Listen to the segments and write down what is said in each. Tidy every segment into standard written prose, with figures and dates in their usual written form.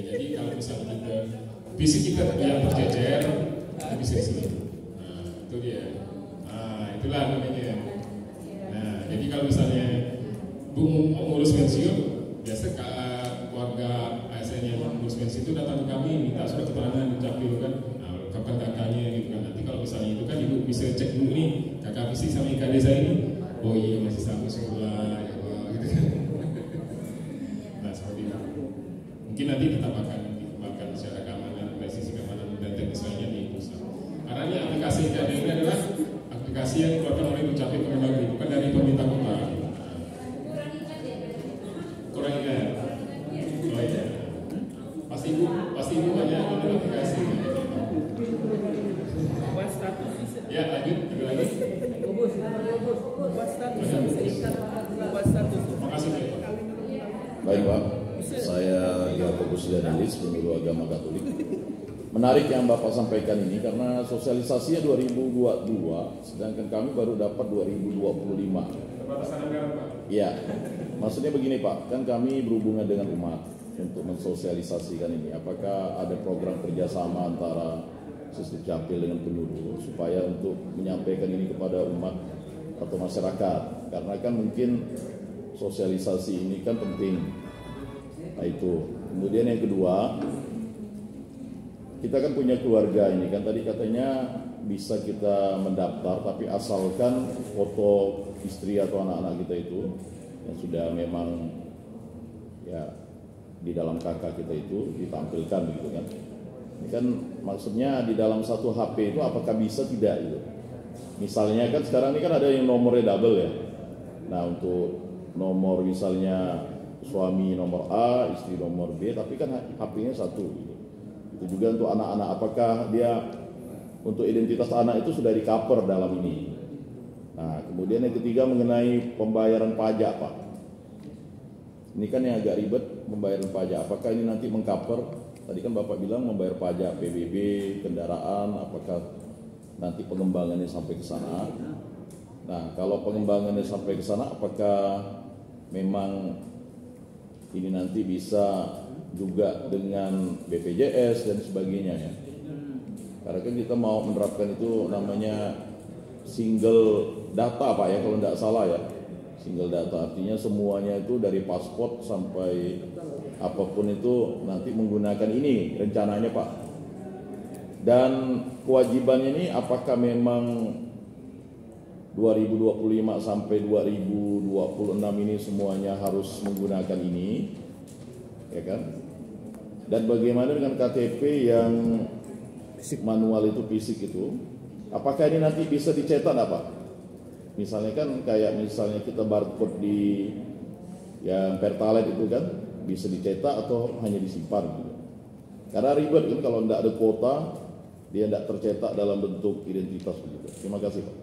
Jadi kalau misalnya kita fisik kita yang tercecer, bisa di sini. Nah, itu dia. Nah, itulah namanya. Nah, jadi kalau misalnya Bu ngurus pensiun, biasa keluarga ASN yang ngurus pensiun itu datang ke kami minta surat keterangan dicapil kan. Nah, kapan kakaknya gitu kan. Nanti kalau misalnya itu kan ibu bisa cek dulu nih kakak fisik sama IKD saya ini. Oh iya masih sama sekolah ya Allah, gitu kan. Nah seperti itu. Mungkin nanti tetap akan dikembangkan secara keamanan, dari sisi keamanan dan teknis lainnya di pusat. Karena ini aplikasi IKD ini adalah aplikasi yang dikeluarkan oleh Dukcapil Kemendagri, bukan dari pemerintah kota. Kurang ingat. Oh iya. Pasti ibu banyak aplikasi. Ya lanjut, ada lagi. Baik Pak, saya Yakobus Danelis, Pengurus Agama Katolik. Menarik yang Bapak sampaikan ini karena sosialisasinya 2022, sedangkan kami baru dapat 2025. Terbatasan anggaran Pak. Iya, maksudnya begini Pak, kan kami berhubungan dengan umat untuk mensosialisasikan ini. Apakah ada program kerjasama antara Sistem Capil dengan penyuluh supaya untuk menyampaikan ini kepada umat atau masyarakat, karena kan mungkin sosialisasi ini kan penting. Nah itu. Kemudian yang kedua, kita kan punya keluarga ini kan tadi katanya bisa kita mendaftar, tapi asalkan foto istri atau anak-anak kita itu yang sudah memang ya di dalam kakak kita itu ditampilkan begitu kan. Ini kan maksudnya di dalam satu HP itu apakah bisa tidak gitu. Misalnya kan sekarang ini kan ada yang nomornya double ya. Nah untuk nomor misalnya suami nomor A, istri nomor B, tapi kan HP-nya satu gitu. Itu juga untuk anak-anak, apakah dia untuk identitas anak itu sudah di-cover dalam ini. Nah kemudian yang ketiga mengenai pembayaran pajak Pak. Ini kan yang agak ribet pembayaran pajak, apakah ini nanti meng-cover? Tadi kan Bapak bilang membayar pajak PBB, kendaraan, apakah nanti pengembangannya sampai ke sana? Nah, kalau pengembangannya sampai ke sana, apakah memang ini nanti bisa juga dengan BPJS dan sebagainya ya? Karena kan kita mau menerapkan itu namanya single data Pak ya, kalau tidak salah ya. Single data artinya semuanya itu dari paspor sampai apapun itu nanti menggunakan ini rencananya Pak. Dan kewajibannya ini apakah memang 2025 sampai 2026 ini semuanya harus menggunakan ini, ya kan? Dan bagaimana dengan KTP yang manual itu fisik itu? Apakah ini nanti bisa dicetak Pak? Misalnya kan kayak misalnya kita barcode di yang Pertalite itu kan bisa dicetak atau hanya disimpan gitu. Karena ribet kan kalau tidak ada kuota dia tidak tercetak dalam bentuk identitas begitu. Terima kasih Pak.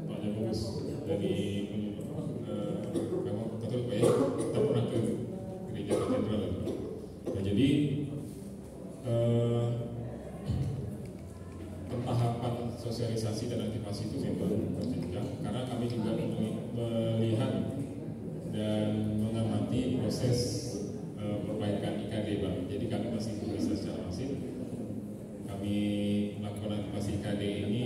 Pak Jakobus dari kamu Katolik Pak ya, kita pernah ke gereja katedral. Nah, jadi tahapan sosialisasi dan aktivasi itu memang berjenjang karena kami juga melihat dan mengamati proses perbaikan IKD Bang. Jadi kami masih bisa secara masif kami lakukan aktivasi IKD ini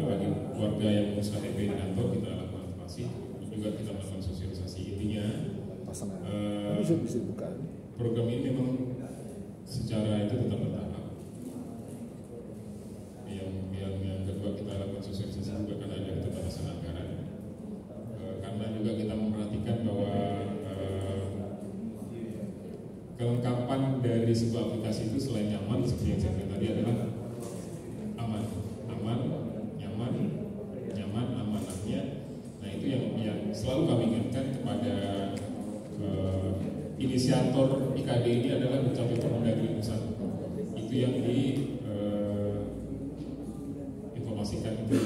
bagi keluarga yang mengurus KTP di kantor kita lakukan aktivasi, terus juga kita melakukan sosialisasi. Intinya program ini memang secara itu tetap bertahap. Yang kedua kita lakukan sosialisasi juga karena ada keterbatasan anggaran. Karena juga kita memperhatikan bahwa kelengkapan dari sebuah aplikasi itu selain nyaman seperti yang saya bilang tadi adalah aman, artinya. Nah itu yang selalu kami ingatkan kepada inisiator IKD ini adalah Dukcapil Kemendagri Pusat. Itu yang diinformasikan ke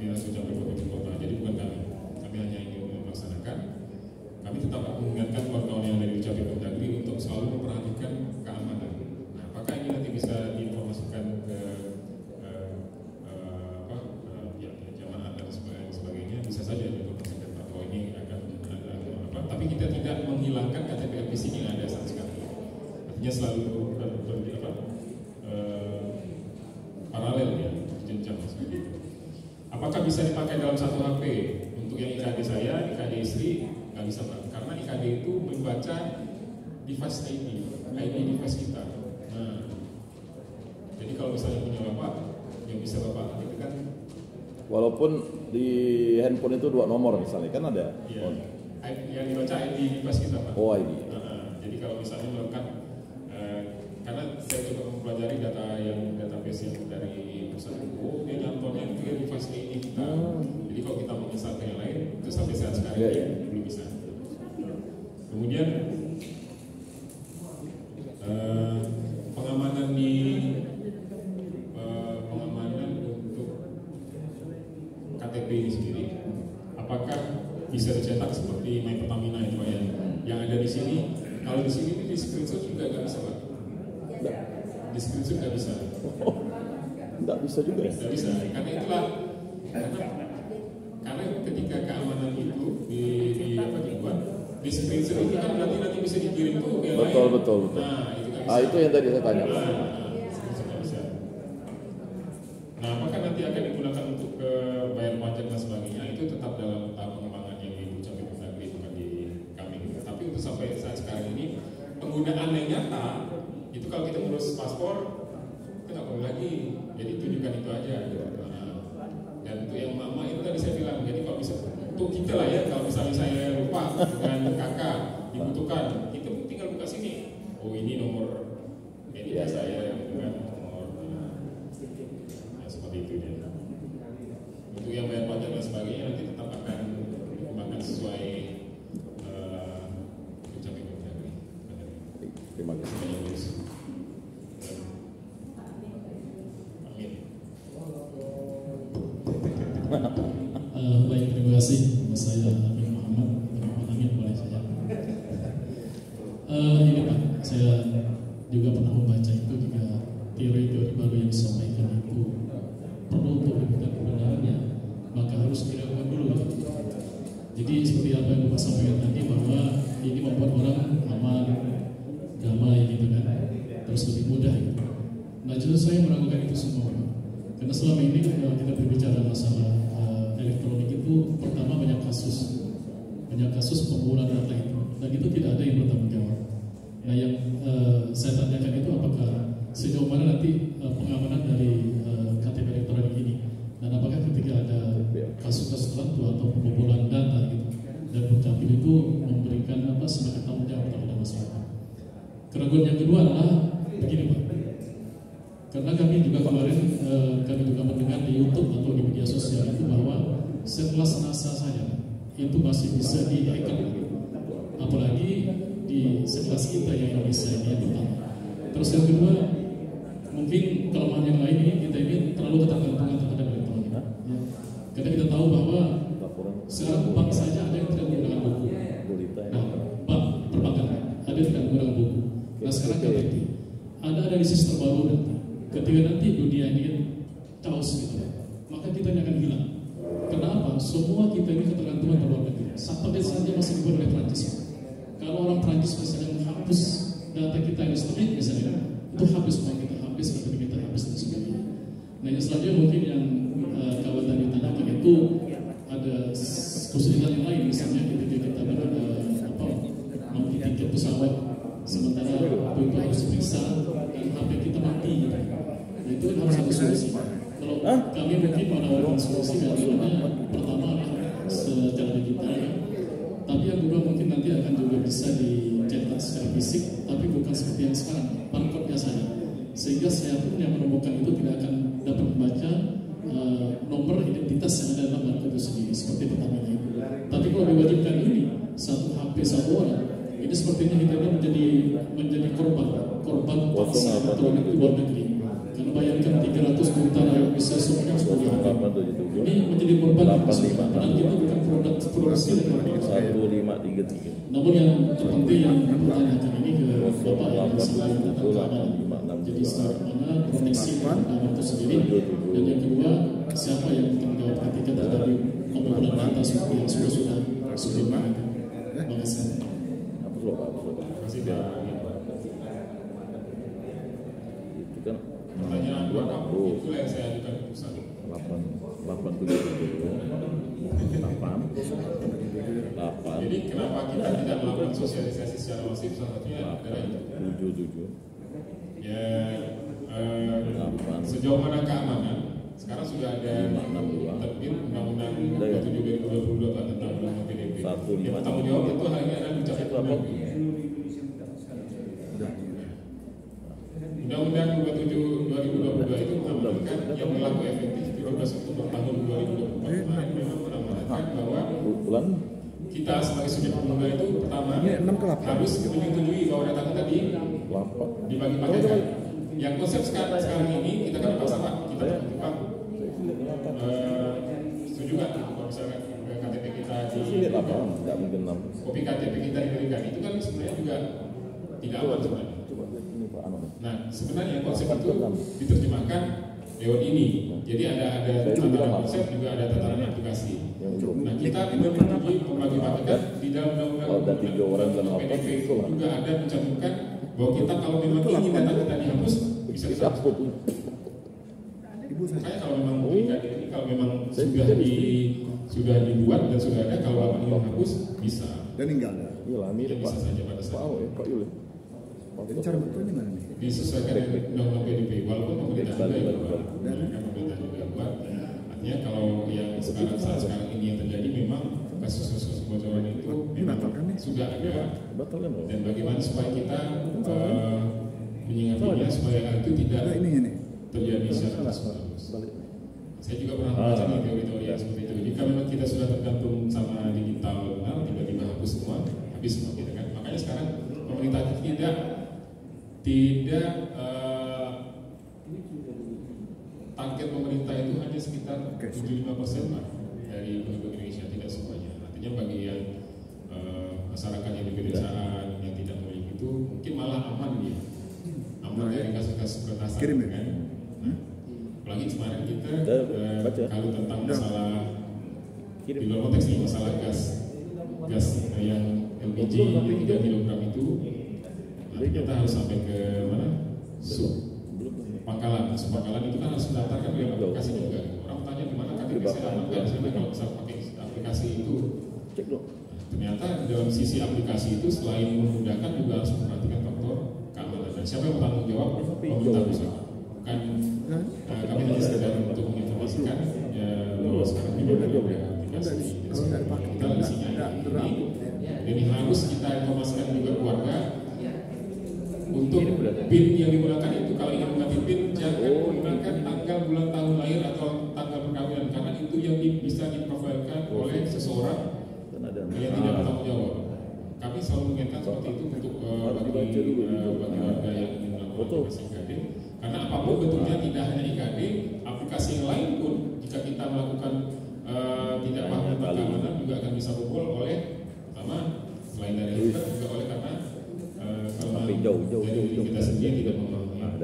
Dinas Dukcapil Kabupaten Kota. Jadi bukan kami hanya ingin melaksanakan. Kami tetap mengingatkan kawan-kawan yang dari Dukcapil Kemendagri untuk selalu memperhatikan keamanan. Nah, apakah ini nanti bisa diinformasikan ke jamaah sistem yang ada saat sekarang. Artinya selalu paralel ya, jenjang seperti itu. Apakah bisa dipakai dalam satu HP? Untuk yang IKD saya, IKD istri nggak bisa Pak, karena IKD itu membaca device ID device kita. Nah, jadi kalau misalnya punya bapak, yang bisa bapak itu kan. Walaupun di handphone itu 2 nomor misalnya, kan ada. Iya. Yang dibaca ID device kita Pak. Oh ID. Jadi kalau misalnya melakukan, karena saya coba mempelajari database yang dari perusahaan buku, dia nyantonnya itu ya device ID kita. Jadi kalau kita mau install ke yang lain, itu sampai saat sekarang belum bisa. Kemudian pengamanan untuk KTP ini sendiri, apakah bisa dicetak seperti My Pertamina itu Pak ya? Yang ada di sini, kalau di sini di screenshot juga nggak bisa Pak. Di screenshot nggak bisa. Nggak bisa juga. Nggak bisa, karena itulah karena ketika keamanan itu dibuat di screenshot itu kan nanti bisa dikirim tuh ke yang lain. Betul. Nah itu nggak bisa. Itu yang tadi saya tanya. Screenshot nggak bisa. Nah apakah nanti akan digunakan untuk bayar pajak dan sebagainya, itu tetap dalam tahap pengembangan yang di Dukcapil Kemendagri, bukan di kami. Tapi untuk sampai saat sekarang ini penggunaan yang nyata itu kalau kita ngurus paspor itu nggak perlu lagi, jadi tunjukkan itu aja. Dan untuk yang mama itu tadi saya bilang, jadi kalau bisa untuk kita lah ya, kalau misalnya saya lupa dengan kakak dibutuhkan, itu tinggal buka sini. Oh ini nomor ini saya dengan nomor seperti itu dia. Untuk yang bayar pajak dan sebagainya nanti tetap akan dikembangkan sesuai Dukcapil Kemendagri. Terima kasih. Baik, terima kasih. Saya Amin Muhammad. Amin boleh saya. Ini Pak, saya juga pernah membaca itu juga teori-teori baru yang disampaikan itu perlu untuk dibuktikan kebenarannya, maka harus dilakukan dulu. Jadi seperti apa yang Bapak sampaikan tadi, bahwa ini membuat orang aman, damai gitu kan, terus lebih mudah gitu. Nah justru saya meragukan itu semua, karena selama ini kita berbicara masalah elektronik itu, pertama banyak kasus pengumpulan data itu, dan itu tidak ada yang bertanggung jawab. Nah yang saya tanyakan itu apakah sejauh mana nanti pengamanan dari KTP elektronik ini, dan apakah ketika ada kasus-kasus tertentu atau pengumpulan data gitu, dan Dukcapil itu memberikan semacam tanggung jawab terhadap masyarakat. Keraguan yang kedua adalah begini Pak, karena kami juga kemarin kami juga mendengar di YouTube atau di media sosial itu bahwa sekelas NASA saja itu masih bisa di-hacker, apalagi di sekelas kita yang Indonesia ini yang pertama. Terus yang kedua, mungkin kelemahan yang lain ini kita ini terlalu ketergantungan terhadap elektronik. Ya. Karena kita tahu bahwa sekarang bank saja ada yang tidak menggunakan buku. Nah, bank perbankan ada yang tidak menggunakan buku. Nah sekarang KTP ada di sistem baru nanti. Ketika nanti dunia ini chaos gitu, maka kita ini akan hilang. Kenapa? Semua kita ini ketergantungan ke luar negeri. Sampai saja masih dibuat oleh Prancis. Kalau orang Prancis misalnya menghapus data kita yang historik misalnya, itu habis uang kita, habis KTP kita, habis dan sebagainya. Nah yang selanjutnya mungkin yang kawan tadi tanyakan itu ada kesulitan yang lain, misalnya ketika kita mau tiket pesawat, sementara itu harus diperiksa dan HP kita mati. Nah itu kan harus ada solusi. Kalau kami mungkin menawarkan solusi yang pertama secara digital, tapi yang kedua mungkin nanti akan juga bisa dicetak secara fisik, tapi bukan seperti yang sekarang, barcode-nya saja, sehingga siapapun yang menemukan itu tidak akan dapat membaca nomor identitas yang ada dalam barcode itu sendiri, seperti pertamanya itu. Tapi kalau diwajibkan ini satu HP satu orang, ini sepertinya kita menjadi korban paksa elektronik di luar negeri. Karena bayangkan 300 juta yang bisa semuanya ini menjadi korban, padahal kita bukan produksi dan 1533. namun yang terpenting yang dipertanyakan ini ke Bapak yang selain tentang keamanan, jadi secara mana proteksi keamanan itu sendiri, dan yang kedua siapa yang bertanggung jawab ketika terjadi pengumpulan data seperti yang sudah. Terima kasih. Slow Pak. Terima kasih Pak. Itu kan Pertanyaan Bapak itu yang saya ajukan ke pusat. 8. Jadi kenapa kita tidak melakukan sosialisasi secara masif? Salah satunya adalah itu. 7. Ya, sejauh mana keamanan? Sekarang sudah ada terbit Undang-Undang 27/2022 tentang Undang-Undang PDP. Yang bertanggung jawab itu hal ini adalah mencapai Undang-Undang 27/2022 itu mengamanatkan yang berlaku efektif 13 Oktober tahun 2024 kemarin memang mengamanatkan bahwa kita sebagai subjek pengguna itu pertama harus menyetujui bahwa data kita dibagi pakai. Yang konsep sekarang ini kita kan paksa Pak, kita Pak setuju nggak kalau misalnya KTP kita kopi KTP kita diberikan itu kan sebenarnya juga tidak aman sebenarnya. Nah sebenarnya konsep itu diterjemahkan lewat ini. Jadi ada tataran konsep juga ada tataran aplikasi. Nah kita menyetujui membagi paket di dalam undang-undang PDP itu juga ada mencantumkan bahwa kita kalau memang ingin data kita dihapus bisa kita hapus. Saya kalau memang ini kalau memang sudah dibuat dan sudah ada, kalau Bapak ingin hapus bisa. Dan enggak ada. Mirip bisa saja pada saat. Pak Yul. Jadi cara betulnya mana nih? Disesuaikan dengan undang-undang PDP, walaupun pemerintah juga buat. Artinya kalau yang sekarang ini yang terjadi memang kasus-kasus kebocoran itu memang sudah ada. Dan bagaimana supaya kita menyikapinya supaya itu tidak terjadi secara terus. Saya juga pernah membaca teori-teori yang seperti itu. Jika memang kita sudah tergantung sama digital, tiba-tiba hapus semua, habis semua gitu kan. Makanya sekarang pemerintah tidak target pemerintah itu hanya sekitar 75% Pak dari penduduk Indonesia, tidak semuanya. Artinya bagi yang masyarakat yang di pedesaan yang tidak memiliki itu mungkin malah aman dia, aman dari kasus-kasus peretasan kan. Apalagi kemarin kita kalau tentang masalah di luar konteks ini masalah gas yang LPG 3 kg itu, kita harus sampai ke mana? Pangkalan itu kan harus mendaftarkan di aplikasi juga. Orang tanya di mana KTP saya aman nggak? Saya kalau bisa pakai aplikasi itu. Ternyata dalam sisi aplikasi itu selain memudahkan juga harus memperhatikan faktor keamanan. Dan siapa yang bertanggung jawab? Pemerintah pusat. Kan kami hanya sekedar untuk menginformasikan bahwa sekarang ini ada aplikasi. Kita isinya ini harus kita informasikan juga keluarga. Untuk PIN yang digunakan itu kalau ingin mengganti PIN jangan menggunakan tanggal bulan tahun lahir atau tanggal perkawinan karena itu yang bisa diprofilkan oleh seseorang yang tidak bertanggung jawab. Kami selalu mengingatkan seperti itu untuk bagi warga yang ingin melakukan aplikasi IKD karena apapun bentuknya tidak hanya IKD, aplikasi yang lain pun jika kita melakukan tidak paham tentang keamanan juga akan bisa bobol oleh pertama selain dari itu juga oleh karena jauh kita sendiri tidak memahami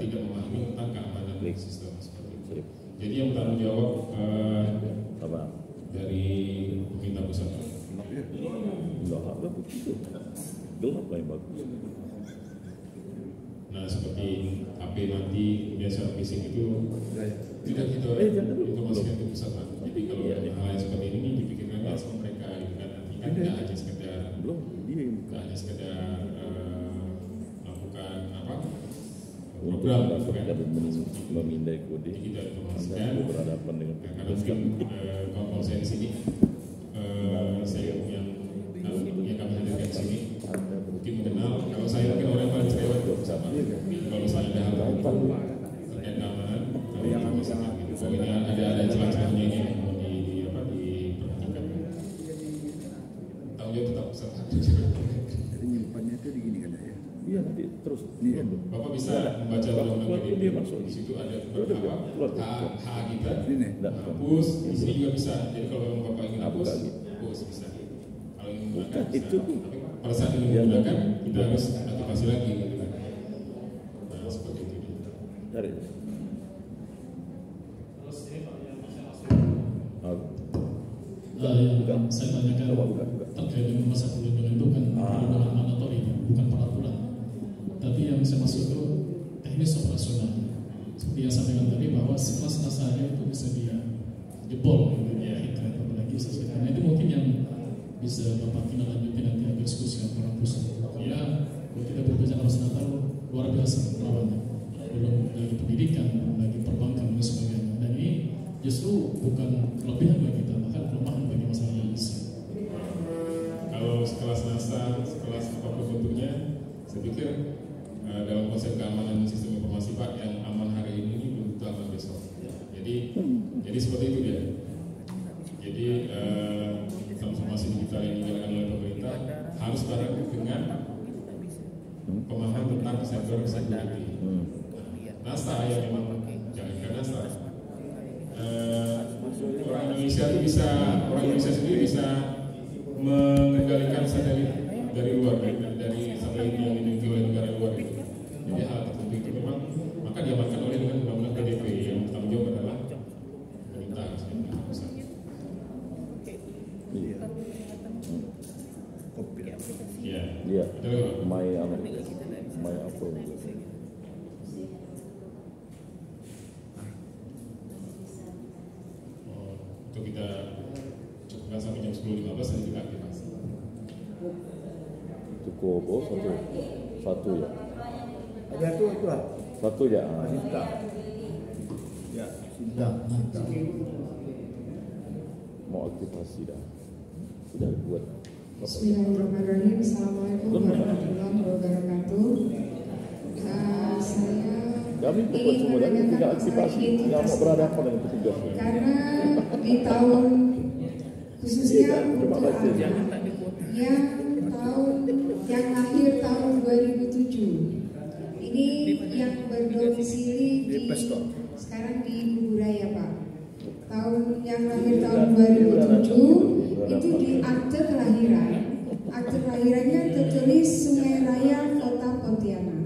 tentang keamanan sistem seperti itu. Jadi yang bertanggung jawab dari pemerintah pusat. Gelap lah yang bagus. Nah seperti HP mati kemudian secara fisik itu tidak kita informasikan ke pusat. Jadi kalau hal seperti ini dipikirkan sama mereka gitu kan. Artinya tidak hanya sekedar program kan memindai kode kita informasikan berhadapan dengan karena mungkin kawan-kawan saya di sini saya yang kami hadirkan di sini mungkin mengenal kalau saya mungkin orang yang paling cerewet sama kalau saya ada hal terkait keamanan kami informasikan gitu pokoknya ada celah-celahnya ini diperhatikan tanggung jawab tetap pusat. Jadi nyimpannya itu di gini kan ya? Iya nanti terus. Bapak bisa membaca undang-undang PDP di situ ada hak kita hapus di sini juga bisa. Jadi kalau memang Bapak ingin hapus bisa. Kalau ingin menggunakan bisa. Tapi pada saat ingin menggunakan kita harus aktifasi lagi gitu kan. Nah seperti itu. Dari. Saya tanyakan terkait dengan masa perlindungan itu kan perlindungan mandatori, bukan peraturan. Tapi yang saya maksud itu teknis operasional. Seperti yang saya sampaikan tadi bahwa sekelas saja itu bisa jebol gitu ya, apalagi sesuai. Nah itu mungkin yang bisa Bapak tindak lanjuti nanti ada diskusi dengan pusat. Ya, kalau kita berbicara Mas Natal luar biasa lawannya. Belum dari pendidikan, belum lagi perbankan dan sebagainya. Dan ini justru bukan kelebihan bagi kita, bahkan kelemahan bagi masyarakat Indonesia. Kalau sekelas NASA, sekelas apapun bentuknya, saya pikir dalam konsep keamanan sistem informasi Pak, yang aman hari ini belum tentu aman besok. Jadi seperti itu dia. Jadi transformasi digital yang dijalankan oleh pemerintah harus bareng dengan pemahaman tentang cyber security. NASA yang memang jalankan NASA. Orang Indonesia sendiri bisa mengendalikan satelit dari luar, dari satelit yang dimiliki oleh negara luar itu. Jadi hal tertentu itu memang maka diamankan oleh dengan undang-undang PDP yang bertanggung jawab adalah pemerintah. Iya. My apa? Untuk kita cukupkan sampai jam 10.15 nanti kita aktifasi. Cukup satu ya. Ada itu lah. Satu ya. Sinta. Ya, Sinta. Mau aktivasi dah. Sudah buat. Bismillahirrahmanirrahim. Assalamualaikum warahmatullahi wabarakatuh. Saya Kami buat semua dan tidak aktivasi, tidak mau berhadapan dengan petugas. Karena di tahun khususnya untuk yang lahir tahun 2007 ini yang berdomisili di sekarang di Kuburaya Pak. Yang lahir tahun 2007 itu di akte kelahiran. Akte kelahirannya tertulis Sungai Raya Kota Pontianak.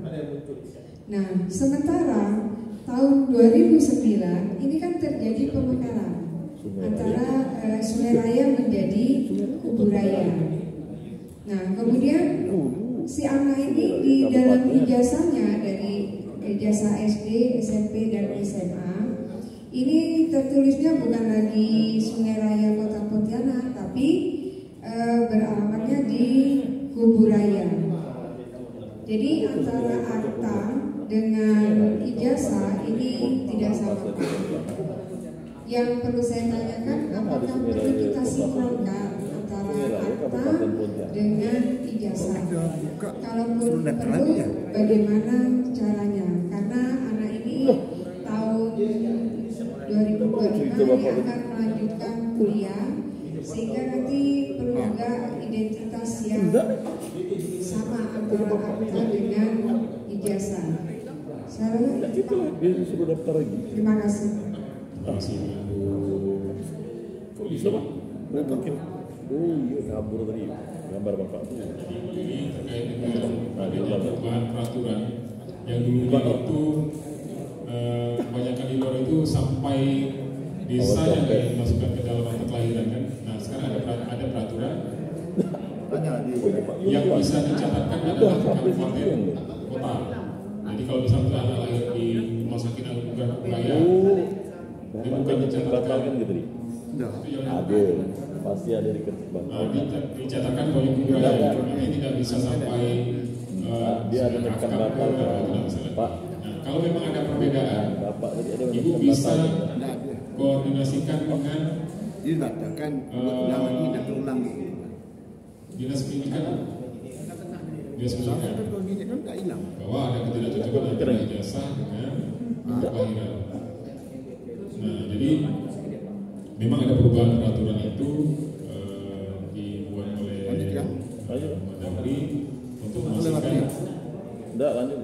Nah, sementara tahun 2009 ini kan terjadi pemekaran antara Sungai Raya menjadi Kuburaya. Nah, kemudian si anak ini di dalam ijazahnya dari ijazah SD, SMP, dan SMA ini tertulisnya bukan lagi Sungai Raya Kota Pontianak, tapi beralamatnya di Kuburaya. Jadi antara akta dengan ijazah ini tidak sama. Yang perlu saya tanyakan, apakah perlu kita sinkronkan antara akta dengan ijazah? Kalaupun perlu, bagaimana caranya? Karena anak ini tahun 2025 ini akan melanjutkan kuliah, sehingga nanti perlu juga identitas yang sama antara akta dengan ijazah. Dia sudah daftar lagi. Terima kasih. Kok bisa Pak? Mungkin. Iya kabur tadi gambar Bapak. Ini terkait dengan perubahan peraturan yang dulu itu kebanyakan di luar itu sampai desanya kayak dimasukkan ke dalam akte kelahiran kan. Nah sekarang ada peraturan yang bisa dicatatkan adalah kabupaten kota. Jadi kalau misalnya anak lahir di rumah sakit Agung Raya, dia bukan dicatatkan gitu nih. Ada, pasti ada di kertas. Dicatatkan Agung Raya, tapi tidak bisa sampai dia ada menekan batal Pak. Nah, kalau memang ada perbedaan, Bapak tadi ada Ibu bisa koordinasikan dengan dikatakan ulang lagi dan terulang. Dinas pendidikan. Kalau gini kan nggak hilang. Bahwa ada ketidakcocokan antara ijazah dengan kelahiran. Nah, jadi memang ada perubahan peraturan itu dibuat oleh Mendagri untuk memastikan. Enggak lanjut.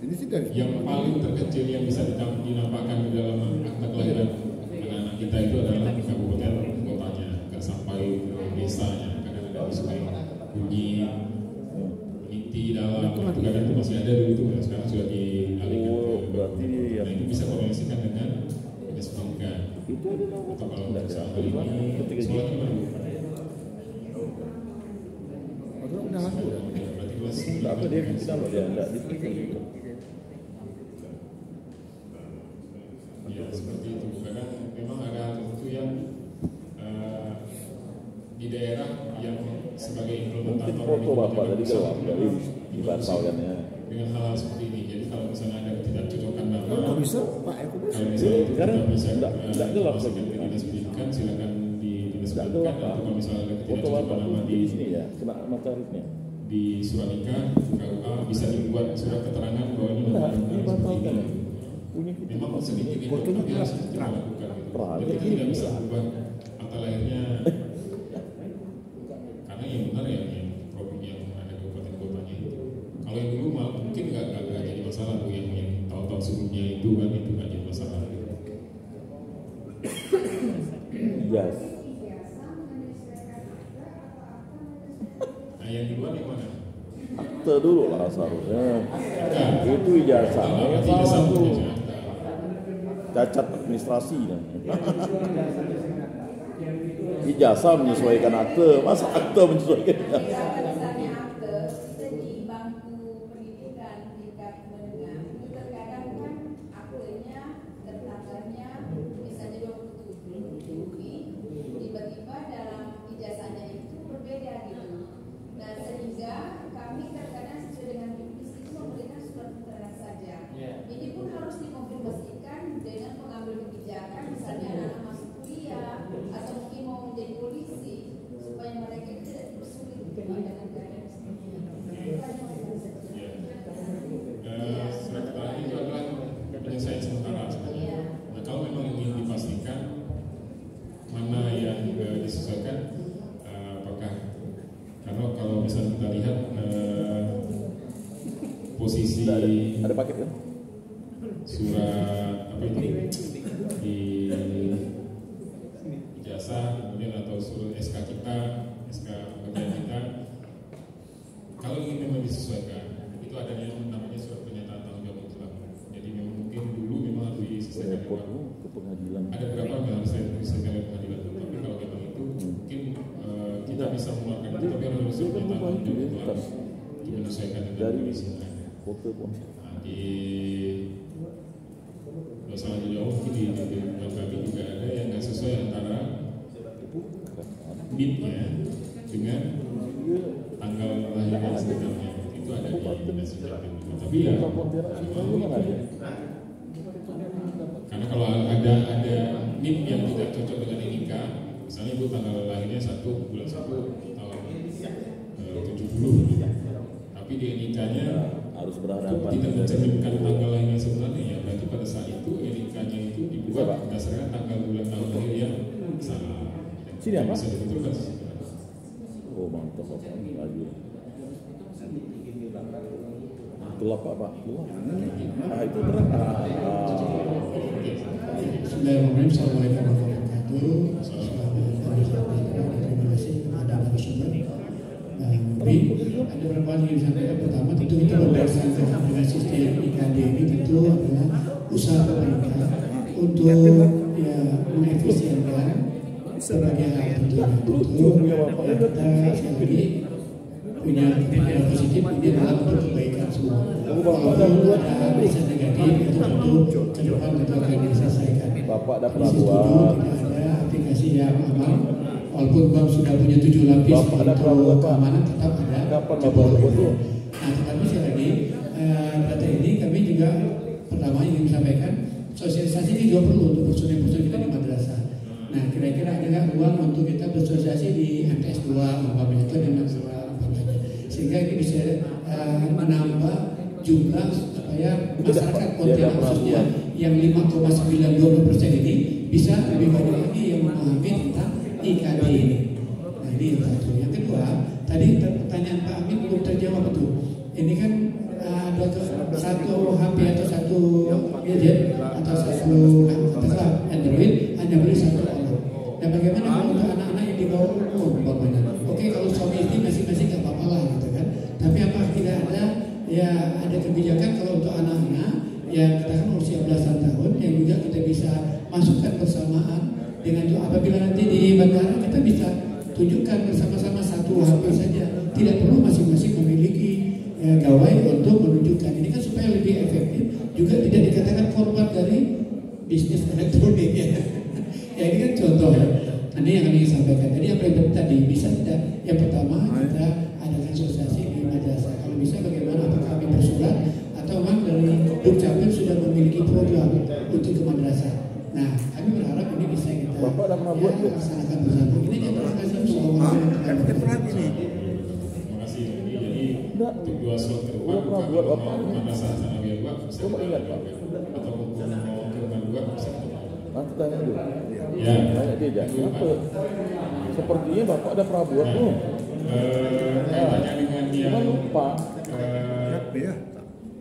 Ini sih dari Yang paling terkecil yang bisa dinampakkan di dalam akta kelahiran anak-anak kita itu adalah kabupaten kotanya, nggak sampai desanya. Kadang ada supaya bunyi meniti dalam kadang itu masih ada dulu itu, sekarang sudah dialihkan berarti nah itu bisa koordinasikan dengan dinas pendidikan. Atau kalau misalnya ini soalnya gimana? Kalau udah ada. Berarti masih Enggak apa dia tidak loh dia enggak gitu. ya seperti itu. Kadang memang ada tertentu yang di daerah yang sebagai Mungkin implementator foto Bapak tadi gelap dari dibatalkan ya. dengan hal seperti ini. Jadi kalau misalnya ada ketidakcocokan nama, Kalau bisa Pak Eko bisa. kalau misalnya itu Sekarang tidak bisa enggak gelap masuk lagi. ke dinas pendidikan, silakan di dinas Enggak pendidikan. gelap Pak. Atau kalau misalnya ada Foto ketidakcocokan Bapak nama di sini ya, kena mataharinya. di surat nikah, KUA bisa dibuat surat keterangan bahwa ini Enggak, nama seperti dibatalkan ya. ini. Punya kita Memang sedikit itu, Fotonya tapi harus kita terang. lakukan. Gitu. Terang. Jadi kita tidak bisa ubah akta lahirnya. Karena yang benar yang problem yang ada kabupaten kotanya itu. Kalau yang dulu mungkin nggak jadi masalah tuh yang tahun-tahun sebelumnya itu kan itu nggak jadi masalah. Gitu. Yes. Nah yang duluan yang mana? Akte dulu lah seharusnya. Nah, Itu ijazah. kalau Ya, nanti salah jasa tuh. punya akta. Cacat administrasi dan ijazah menyesuaikan akte, masa akte menyesuaikan ijazah? Kalau misalnya akte kita di bangku pendidikan tingkat menengah itu terkadang kan aktenya tertanggalnya misalnya 27 Juli tiba-tiba dalam ijazahnya itu berbeda gitu. Nah sehingga kami terkadang sesuai dengan juknis itu memberikan surat keterangan saja. Ini pun harus dikonfirmasikan dengan pengambil kebijakan misalnya anak masuk kuliah atau mungkin mau menjadi polisi supaya mereka tidak dipersulit dengan keadaan seperti ini. Surat keterangan itu adalah penyelesaian sementara sebenarnya. Nah kalau memang ingin dipastikan mana yang disesuaikan, apakah karena kalau misalnya kita lihat posisi Ada paket kan? surat apa itu di ijazah kemudian atau surat SK kita, SK pekerjaan kita, kalau ingin memang disesuaikan itu ada yang namanya surat pernyataan tanggung jawab mutlak. Jadi memang mungkin dulu memang harus disesuaikan Repot dengan ke pengadilan. ada beberapa yang harus disesuaikan dengan pengadilan. Tapi kalau memang itu mungkin kita bisa mengeluarkan itu, tapi harus Itu kan pernyataan bukan tanggung jawab itu, mutlak bukan. menyesuaikan dengan Dari kondisi yang ada. foto pun. Nah, di masalah jauh mungkin di kami juga ada yang nggak sesuai antara NIP-nya dengan tanggal lahirnya sebenarnya. Itu ada di dinas pendidikan juga. Tapi ya karena kalau ada NIP yang tidak cocok dengan NIK, misalnya itu tanggal lahirnya 1 bulan 1 tahun 70, tapi di NIK-nya harus berhadapan tidak mencerminkan tanggal lahirnya sebenarnya, ya berarti pada saat itu NIK-nya itu dibuat berdasarkan tanggal bulan tahun lahir yang salah. Sini apa? Bisa dibetulkan. Oh mantap Bapak, lagi. Gelap Pak, gelap. Itu terang. Bismillahirrahmanirrahim. Assalamualaikum warahmatullahi wabarakatuh. Terima kasih kepada narasumber. Mungkin ada beberapa hal yang disampaikan. Pertama tentu kita berdasarkan dengan sistem IKD ini tentu adalah usaha pemerintah untuk ya mengefisienkan sebagai hal tentunya. Tentu kita sekali lagi punya pikiran positif ini adalah untuk kebaikan semua. Kalau ada bisa negatif itu tentu ke depan tentu akan diselesaikan. Bapak ada Di situ peraduan. tidak ada aplikasi yang aman. Walaupun bank sudah punya 7 lapis Bapak ada untuk peraduan, Pak. keamanan tetap ada. Kapan jebol Bapak gitu. betul? Nah, tetapi sekali lagi data ini kami juga pertama ingin menyampaikan sosialisasi ini juga perlu untuk personil-personil kita di madrasah. Nah, kira-kira ada nggak ruang untuk kita bersosialisasi di MTS 2 umpamanya itu dengan umpamanya, sehingga ini bisa menambah jumlah supaya masyarakat Pontianak khususnya yang 5,922% ini bisa lebih banyak lagi yang memahami tentang IKD ini. Nah, ini yang satu. Yang kedua, tadi pertanyaan Pak Amin belum terjawab itu. Ini kan ada satu HP atau satu gadget atau satu Android hanya beli satu orang. Dan bagaimana kalau untuk anak-anak yang di bawah umur umpamanya? Oke, kalau suami istri masing-masing nggak apa-apa lah gitu kan. Tapi apa tidak ada ya ada kebijakan kalau untuk anak-anak yang katakan usia belasan tahun yang juga kita bisa masukkan bersamaan dengan itu apabila nanti di bandara kita bisa tunjukkan bersama-sama satu HP saja. Tidak perlu masing-masing memiliki gawai untuk menunjukkan. Ini kan supaya lebih efektif, juga tidak dikatakan korban dari bisnis elektronik ya. Ya ini kan contoh ya. Ini yang kami sampaikan. Jadi yang paling penting tadi bisa tidak. Yang pertama kita adakan sosialisasi di madrasah. Kalau bisa bagaimana, apakah kami bersurat atau memang dari Dukcapil sudah memiliki program untuk ke madrasah. Nah, kami berharap ini bisa kita laksanakan bersama. Ini yang terima kasih untuk Terima kasih. Jadi untuk 2 slot ke depan madrasah Sanawiyah 2 bisa kita atau mau ke depan 2 bisa kita. Nanti tanya dulu. Ya. Tanya dia aja. Apa? Sepertinya Bapak ada perabuat belum? Kaitannya dengan yang lupa.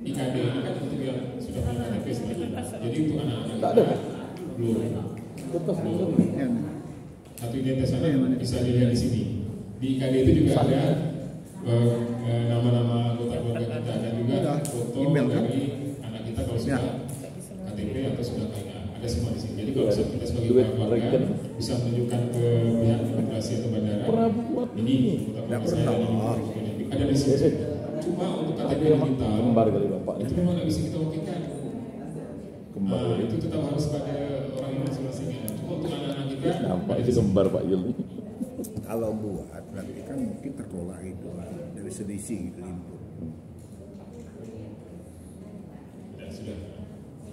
IKD ini kan untuk yang sudah punya KTP sebenarnya. Jadi untuk anak-anak Tak ada. belum. Betul. Satu identitasnya bisa dilihat di sini. Di IKD itu juga ada nama-nama anggota keluarga kita dan juga foto dari anak kita kalau sudah KTP atau sudah KK. Ada semua di sini. Jadi kalau kita sebagai keluarga bisa menunjukkan ke pihak imigrasi atau bandara. Ini foto saya ada di sini. Cuma untuk KTP digital kembar kali Bapak itu memang nggak bisa kita wakilkan. Kembar Itu tetap harus pada orang yang masing-masing ya. Cuma untuk anak-anak kita nampak itu kembar Pak Yul. Kalau buat nanti kan mungkin tertolak itu dari sedisi gitu input. Ya, sudah.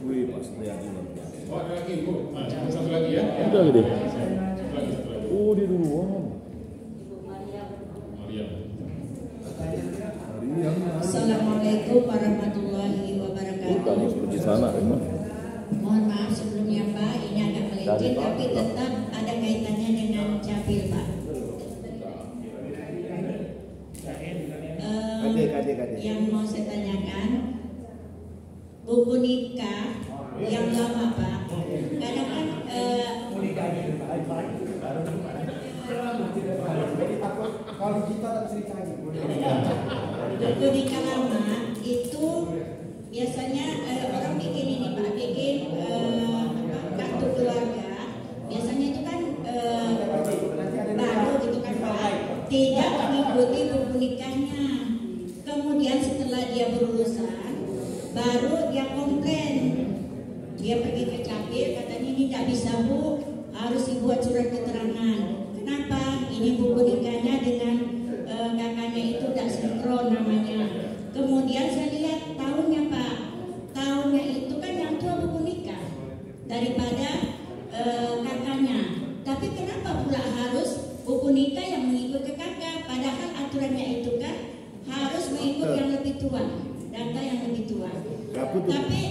Wih pasti lagi luar biasa. Oh ada lagi Bu. Nah, cuma satu lagi ya. Udah gitu. Satu lagi. Oh dia duluan. Maria. Assalamualaikum warahmatullahi wabarakatuh. Kamu seperti sana memang. Mohon maaf sebelumnya Pak, ini agak melenceng tapi tetap ada kaitannya dengan Capil Pak. Yang mau saya tanyakan, buku nikah yang lama Pak, kadang kan kalau kita ceritanya buku nikah lama itu biasanya orang bikin ini Pak, bikin kartu keluarga. Biasanya itu kan baru gitu kan Pak, tidak mengikuti buku nikahnya. Kemudian setelah dia berurusan, baru dia komplain. Dia pergi ke Capil, katanya ini tidak bisa Bu, harus dibuat surat keterangan. Kenapa? Ini buku nikahnya dengan kakaknya itu tidak sinkron namanya. Kemudian saya lihat tahunnya Pak, tahunnya itu kan yang tua buku nikah daripada kakaknya. Tapi kenapa pula harus buku nikah yang mengikut ke kakak? Padahal aturannya itu kan harus mengikut yang lebih tua, data yang lebih tua. Tapi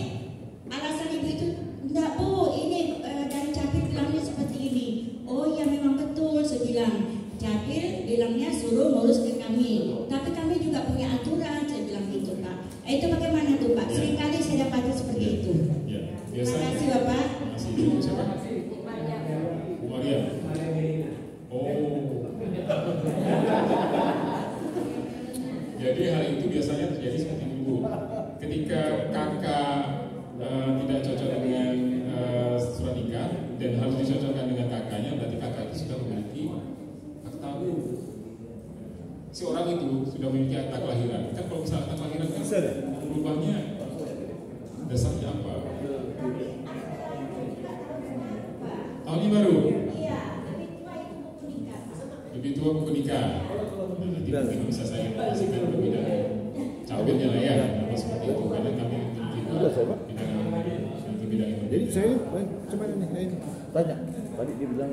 alasan ibu itu, enggak Bu, ini dari Capil bilangnya seperti ini. Oh ya memang betul, saya bilang. Capil bilangnya suruh ngurus ke kami, tapi kami juga punya aturan, saya bilang gitu Pak. Itu bagaimana tuh Pak? Seringkali saya dapati seperti itu. Terima kasih Bapak. Terima kasih. Siapa? Bu Maria. Oh. Jadi hal itu biasanya terjadi seperti ini Bu. Ketika kakak tidak cocok dengan surat nikah dan harus dicocokkan dengan kakaknya, berarti kakak itu sudah memiliki akta. Si orang itu sudah memiliki akta kelahiran. Kan kalau misalnya akta kelahiran kan berubahnya dasarnya apa? Tahun ini baru. Iya, lebih tua itu buku nikah. Lebih tua buku nikah. Nanti mungkin bisa saya informasikan lebih dari Capilnya lah ya, apa seperti itu karena kami bidang. Jadi saya coba nih saya Tanya. Tadi dia bilang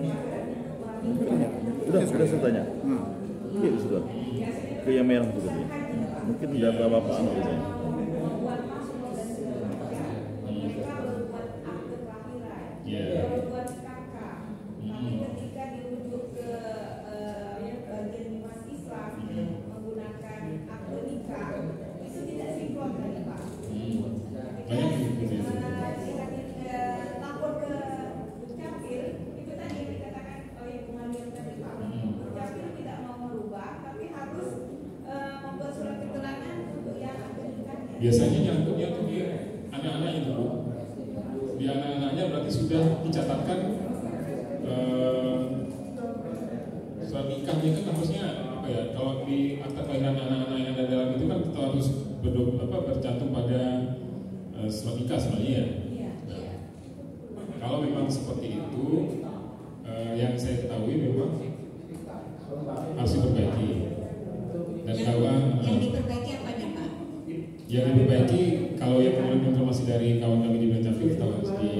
sudah saya tanya. Iya sudah. Ke yang merah itu tadi. Mungkin data Bapak anak ini. Biasanya nyangkutnya tuh di anak-anaknya itu Bu. Di anak-anaknya berarti sudah dicatatkan surat nikah kami kan harusnya apa ya? Kalau di akta kelahiran anak-anak yang ada dalam itu kan kita harus bercantum pada surat nikah sebenarnya. Kalau memang seperti itu, yang saya ketahui memang harus diperbaiki. Dan yang diperbaiki apanya Pak? Yang diperbaiki kalau yang menurut informasi dari kawan kami di Benjafir kita harus di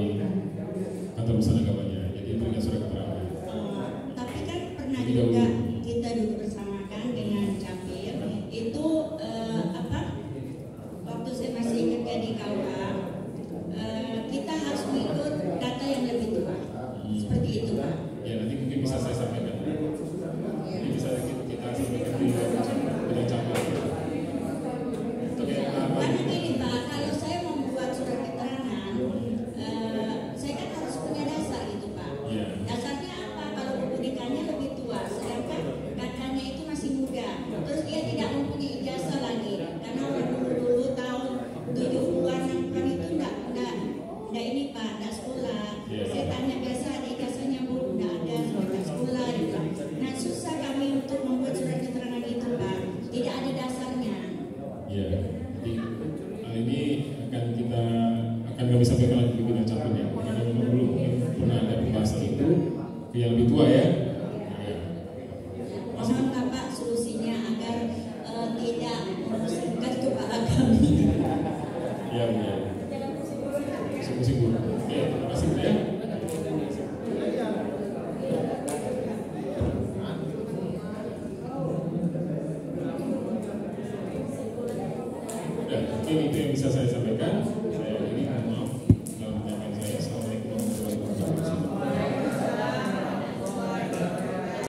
kantor besar agamanya. Jadi itu tidak surat keterangan. Tapi kan pernah juga kita duduk bersamakan dengan Capir itu waktu saya masih kerja di KUA kita harus mengikut data yang lebih tua. Seperti itu Pak. Ya nanti mungkin bisa saya sampaikan. Ini bisa kita sampaikan di dengan Capir. Karena gini Pak, kalau saya mau membuat surat keterangan, saya kan harus punya dasar gitu Pak. Dasarnya apa? Kalau kebudikannya lebih tua, sedangkan kakaknya itu masih muda. Terus dia tidak mempunyai ijazah lagi, karena orang dulu tahun 70-an itu enggak ini Pak, enggak sekolah. Saya tanya biasa ada ijazahnya Bu, enggak ada, enggak sekolah gitu. Nah susah kami untuk membuat surat keterangan itu Pak, tidak ada dasarnya. Iya. Jadi hal ini akan kami sampaikan lagi ke pimpinan Capir ya, karena memang belum pernah ada pembahasan itu ke yang lebih tua ya. Mohon Bapak solusinya agar tidak memusingkan kepala kami. Iya. Sibuk-sibuk. Oke, terima kasih ya. Mungkin itu yang bisa saya sampaikan.